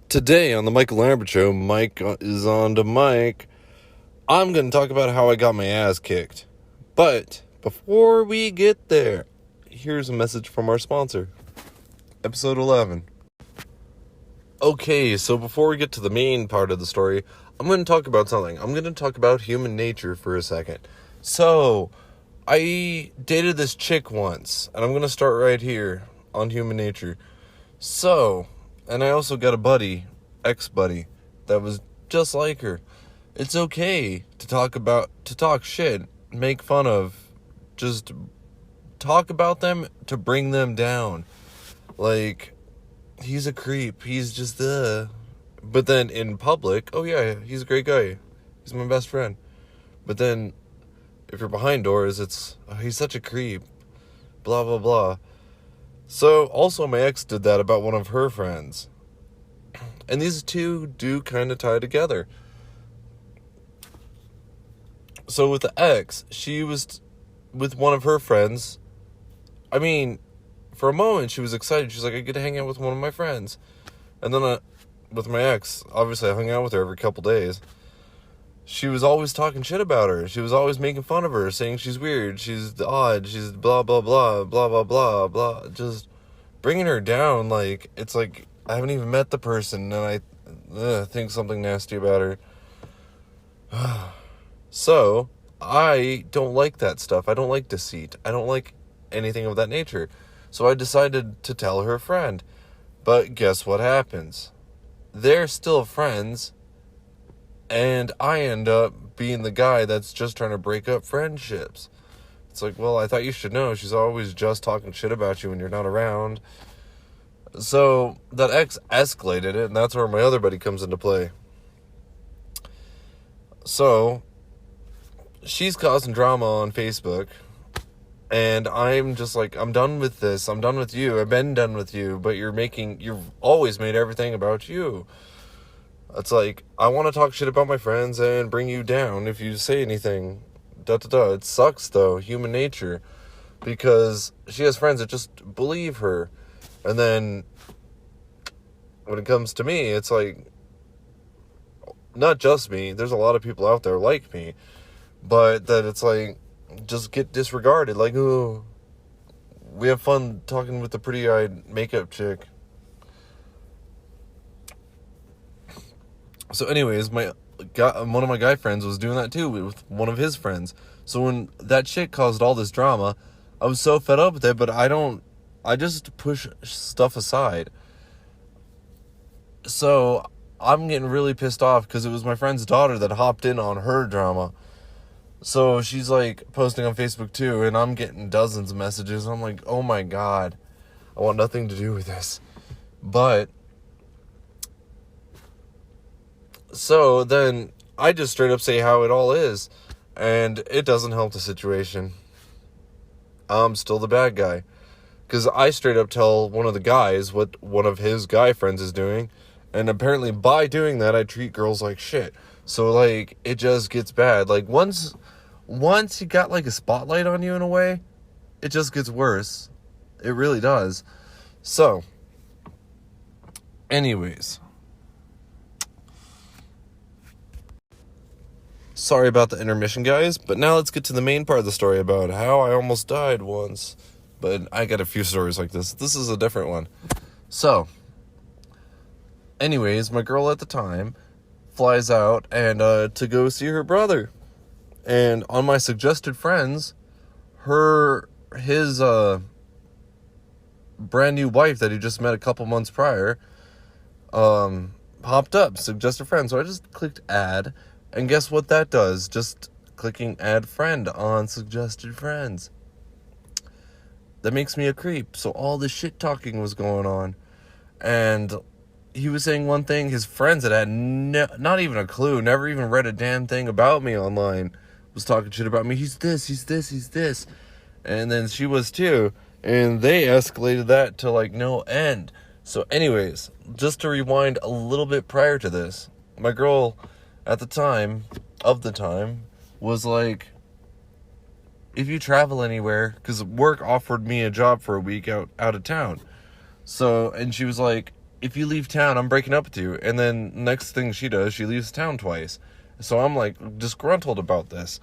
Today on the Michael Lambert Show, Mike is on to Mike. I'm going to talk about how I got my ass kicked. But before we get there, here's a message from our sponsor. Episode 11. Okay, so before we get to the main part of the story, I'm going to talk about something. I'm going to talk about human nature for a second. So, I dated this chick once, and I'm going to start right here on human nature. So, and I also got a buddy, ex-buddy, that was just like her. It's okay to talk shit, make fun of, just talk about them to bring them down. Like, he's a creep, he's just But then in public, oh yeah, he's a great guy, he's my best friend. But then, if you're behind doors, it's, oh, he's such a creep, blah blah blah. So, also my ex did that about one of her friends. And these two do kind of tie together. So with the ex, she was with one of her friends. I mean, for a moment, she was excited. She's like, I get to hang out with one of my friends. And then with my ex, obviously I hung out with her every couple days. She was always talking shit about her. She was always making fun of her, saying she's weird, she's odd, she's blah, blah, blah, blah, blah, blah, blah. Just bringing her down, like, it's like, I haven't even met the person, and I think something nasty about her. So, I don't like that stuff. I don't like deceit. I don't like anything of that nature. So I decided to tell her friend. But guess what happens? They're still friends, and I end up being the guy that's just trying to break up friendships. It's like, well, I thought you should know. She's always just talking shit about you when you're not around. So that ex escalated it, and that's where my other buddy comes into play. So she's causing drama on Facebook, and I'm just like, I'm done with this. I'm done with you. I've been done with you, but you've always made everything about you. It's like, I want to talk shit about my friends and bring you down if you say anything. It sucks, though, human nature. Because she has friends that just believe her. And then, when it comes to me, it's like, not just me. There's a lot of people out there like me. But that it's like, just get disregarded. Like, oh, we have fun talking with the pretty-eyed makeup chick. So anyways, one of my guy friends was doing that too with one of his friends. So when that chick caused all this drama, I was so fed up with it, but I just push stuff aside. So I'm getting really pissed off because it was my friend's daughter that hopped in on her drama. So she's like posting on Facebook too, and I'm getting dozens of messages. I'm like, oh my God, I want nothing to do with this. But so then I just straight up say how it all is, and it doesn't help the situation. I'm still the bad guy, because I straight up tell one of the guys what one of his guy friends is doing, and apparently by doing that I treat girls like shit. So like, it just gets bad. Like once you got like a spotlight on you in a way, it just gets worse. It really does. So anyways, sorry about the intermission, guys, but now let's get to the main part of the story about how I almost died once. But I got a few stories like this. This is a different one. So, anyways, my girl at the time flies out and to go see her brother. And on my suggested friends, his brand new wife that he just met a couple months prior popped up, suggested friend. So I just clicked add. And guess what that does? Just clicking add friend on suggested friends. That makes me a creep. So all this shit talking was going on. And he was saying one thing. His friends that had not even a clue, never even read a damn thing about me online, was talking shit about me. He's this, he's this, he's this. And then she was too. And they escalated that to like no end. So anyways, just to rewind a little bit prior to this, my girl at the time was like, if you travel anywhere, because work offered me a job for a week out of town. So, and she was like, if you leave town, I'm breaking up with you. And then next thing she does, she leaves town twice. So I'm like disgruntled about this.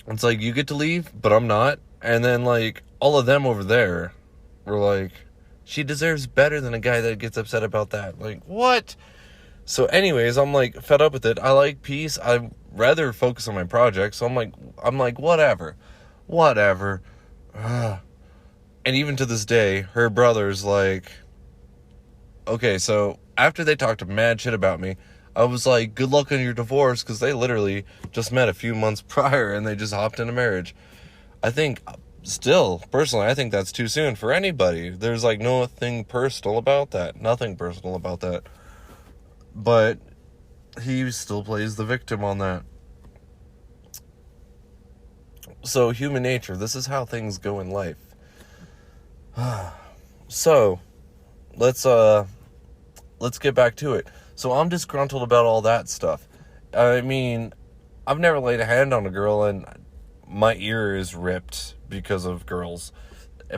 It's like, you get to leave, but I'm not. And then, like, all of them over there were like, she deserves better than a guy that gets upset about that. Like, what? So anyways, I'm like fed up with it. I like peace. I'd rather focus on my project. So I'm like, whatever. Ugh. And even to this day, her brother's like, okay, so after they talked mad shit about me, I was like, good luck on your divorce, because they literally just met a few months prior and they just hopped into marriage. I think, still, personally, I think that's too soon for anybody. There's like nothing personal about that. Nothing personal about that. But he still plays the victim on that. So, human nature, this is how things go in life. So, let's get back to it. So I'm disgruntled about all that stuff. I mean, I've never laid a hand on a girl and my ear is ripped because of girls,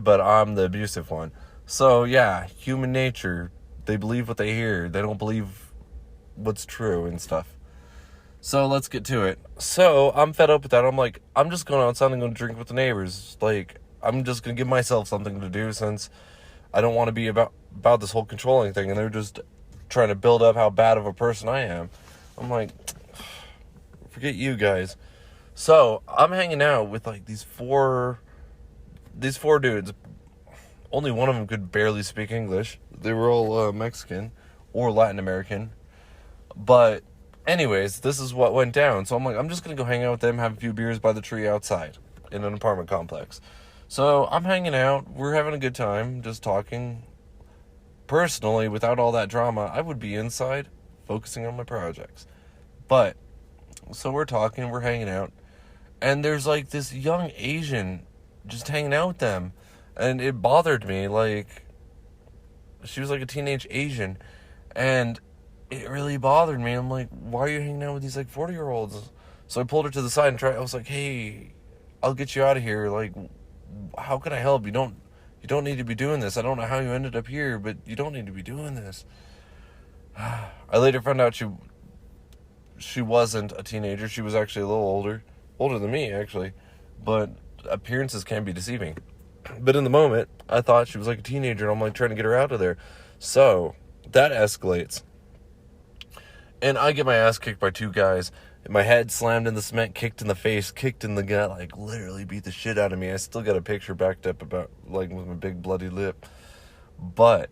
but I'm the abusive one. So yeah, human nature. They believe what they hear. They don't believe what's true and stuff. So let's get to it. So I'm fed up with that. I'm like, I'm just going outside and going to drink with the neighbors. Like, I'm just going to give myself something to do, since I don't want to be about this whole controlling thing. And they're just trying to build up how bad of a person I am. I'm like, forget you guys. So I'm hanging out with like these four dudes. Only one of them could barely speak English. They were all Mexican or Latin American. But anyways, this is what went down. So I'm like, I'm just gonna go hang out with them, have a few beers by the tree outside in an apartment complex. So I'm hanging out. We're having a good time, just talking. Personally, without all that drama, I would be inside focusing on my projects. But, so we're talking, we're hanging out, and there's like this young Asian just hanging out with them. And it bothered me, like, she was like a teenage Asian, and it really bothered me. I'm like, why are you hanging out with these like 40-year-olds? So I pulled her to the side and I was like, hey, I'll get you out of here. Like, how can I help? You don't need to be doing this. I don't know how you ended up here, but you don't need to be doing this. I later found out she wasn't a teenager. She was actually a little older than me, actually. But appearances can be deceiving. But in the moment, I thought she was like a teenager, and I'm like trying to get her out of there. So that escalates. And I get my ass kicked by two guys. My head slammed in the cement, kicked in the face, kicked in the gut, like literally beat the shit out of me. I still got a picture backed up about like with my big bloody lip. But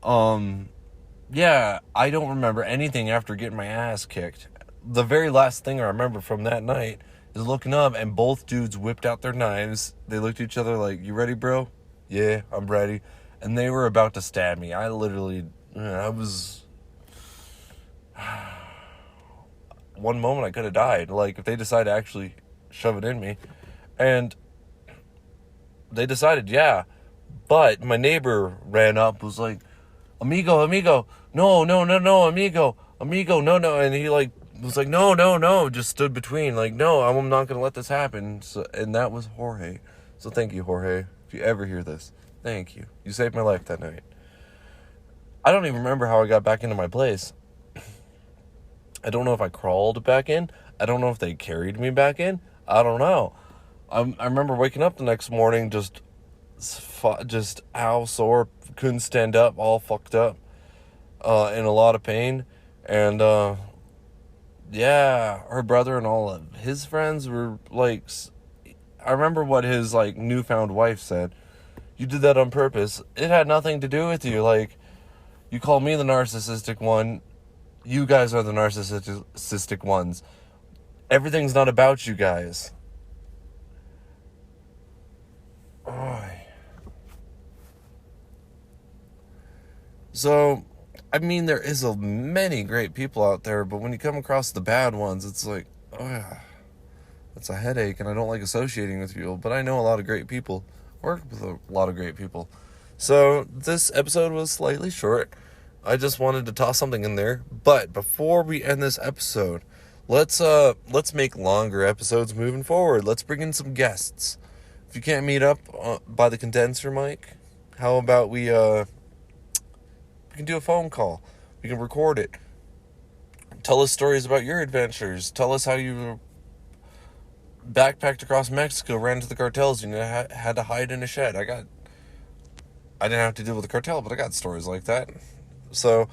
yeah, I don't remember anything after getting my ass kicked. The very last thing I remember from that night is looking up and both dudes whipped out their knives. They looked at each other like, "You ready, bro?" "Yeah, I'm ready." And they were about to stab me. I was one moment I could have died. Like, if they decided to actually shove it in me. And they decided, yeah. But my neighbor ran up, was like, amigo, no, amigo, no. And he like was like, no, just stood between, like, no, I'm not going to let this happen. So, and that was Jorge. So thank you, Jorge. If you ever hear this, thank you. You saved my life that night. I don't even remember how I got back into my place. I don't know if I crawled back in. I don't know if they carried me back in. I don't know. I remember waking up the next morning just ow sore, couldn't stand up, all fucked up, in a lot of pain. And yeah, her brother and all of his friends were like, I remember what his like newfound wife said. "You did that on purpose. It had nothing to do with you. Like, you call me the narcissistic one. You guys are the narcissistic ones. Everything's not about you guys." So, I mean, there is many great people out there, but when you come across the bad ones, it's like, oh yeah, that's a headache, and I don't like associating with people. But I know a lot of great people, work with a lot of great people. So this episode was slightly short. I just wanted to toss something in there. But before we end this episode, let's make longer episodes moving forward. Let's bring in some guests. If you can't meet up by the condenser mic, How about we can do a phone call. We can record it. Tell us stories about your adventures. Tell us how you backpacked across Mexico, ran to the cartels, and had to hide in a shed. I didn't have to deal with the cartel, but I got stories like that. So,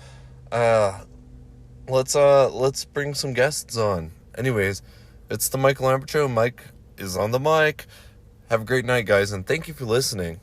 let's bring some guests on. Anyways, it's the Michael Lambert Show. Mike is on the mic. Have a great night, guys, and thank you for listening.